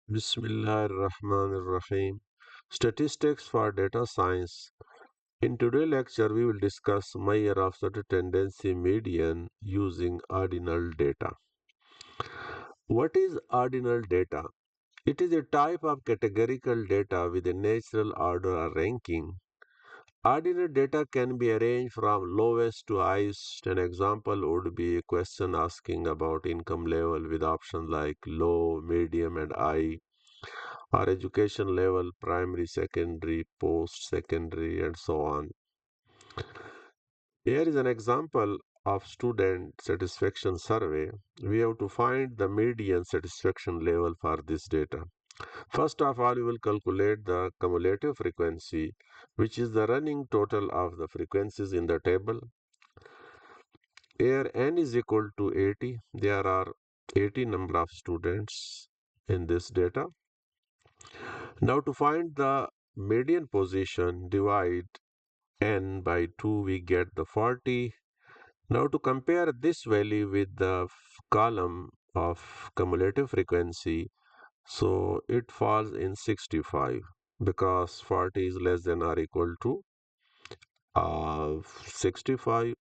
Bismillahirrahmanirrahim. Statistics for data science. In today's lecture, we will discuss measure of certain tendency median using ordinal data. What is ordinal data? It is a type of categorical data with a natural order or ranking. Ordinal data can be arranged from lowest to highest. An example would be a question asking about income level with options like low, medium, and high. Our education level, primary, secondary, post secondary, and so on. Here is an example of student satisfaction survey. We have to find the median satisfaction level for this data. First of all, we will calculate the cumulative frequency, which is the running total of the frequencies in the table. Here n is equal to 80. There are 80 number of students in this data. Now to find the median position, divide n by 2, we get the 40. Now to compare this value with the column of cumulative frequency, so it falls in 65 because 40 is less than or equal to 65.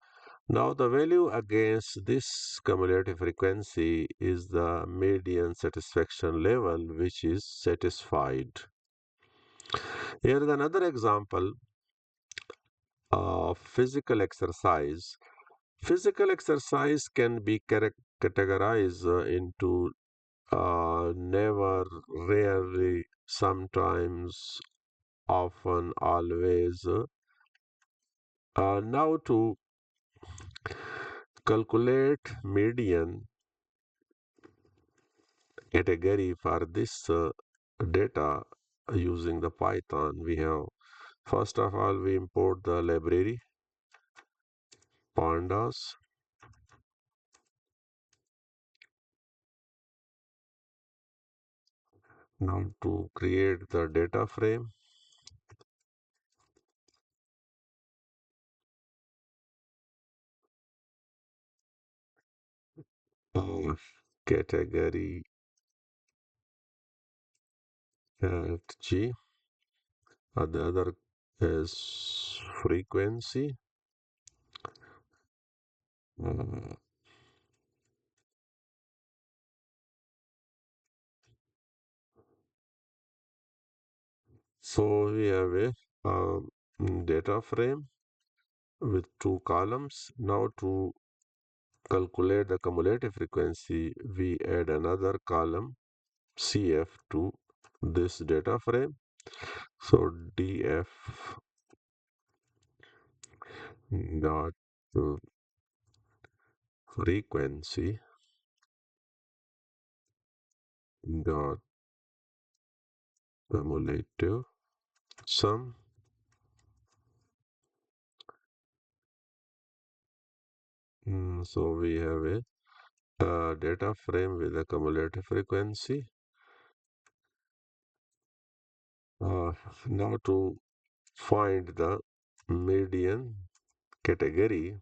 Now the value against this cumulative frequency is the median satisfaction level, which is satisfied. Here is another example of physical exercise. Physical exercise can be categorized into never, rarely, sometimes, often, always. Now to calculate median category for this data using the Python, we have first of all we import the library pandas. Now to create the data frame, uh, category G. The other is frequency. Uh, so we have a data frame with two columns. Now to calculate the cumulative frequency, we add another column CF to this data frame. So DF dot frequency dot cumulative sum. So we have a data frame with a cumulative frequency. Now to find the median category,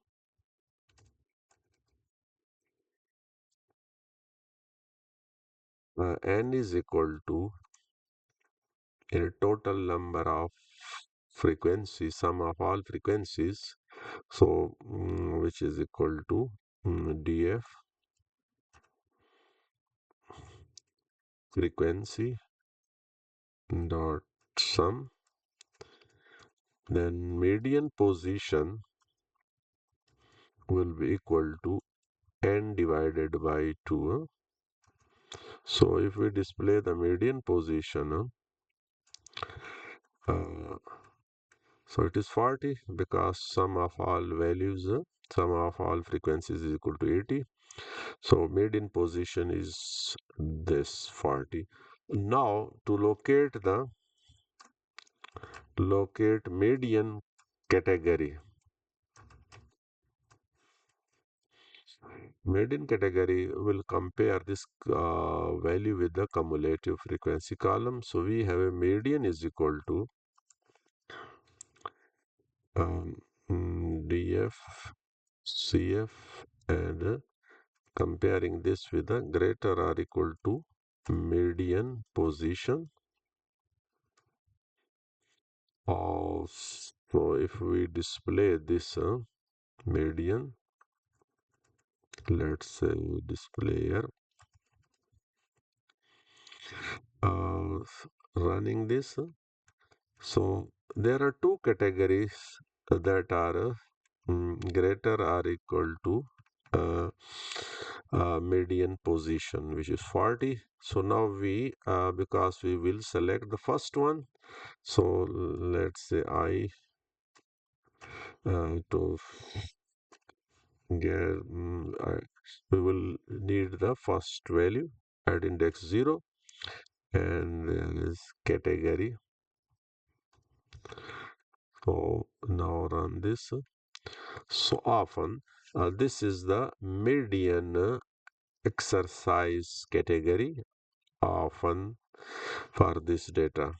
n is equal to a total number of frequencies, sum of all frequencies. So which is equal to df frequency dot sum. Then median position will be equal to n divided by 2. So if we display the median position, so it is 40 because sum of all values, sum of all frequencies is equal to 80. So median position is this 40. Now to locate median category. Median category will compare this value with the cumulative frequency column. So we have a median is equal to df cf and comparing this with the greater or equal to median position of, so if we display this median, let's say display here, uh, running this. So there are two categories that are greater or equal to uh, median position, which is 40. So now we, because we will select the first one, so let's say I to get, we will need the first value at index 0, and there is category. So now run this. So often, this is the median exercise category often for this data.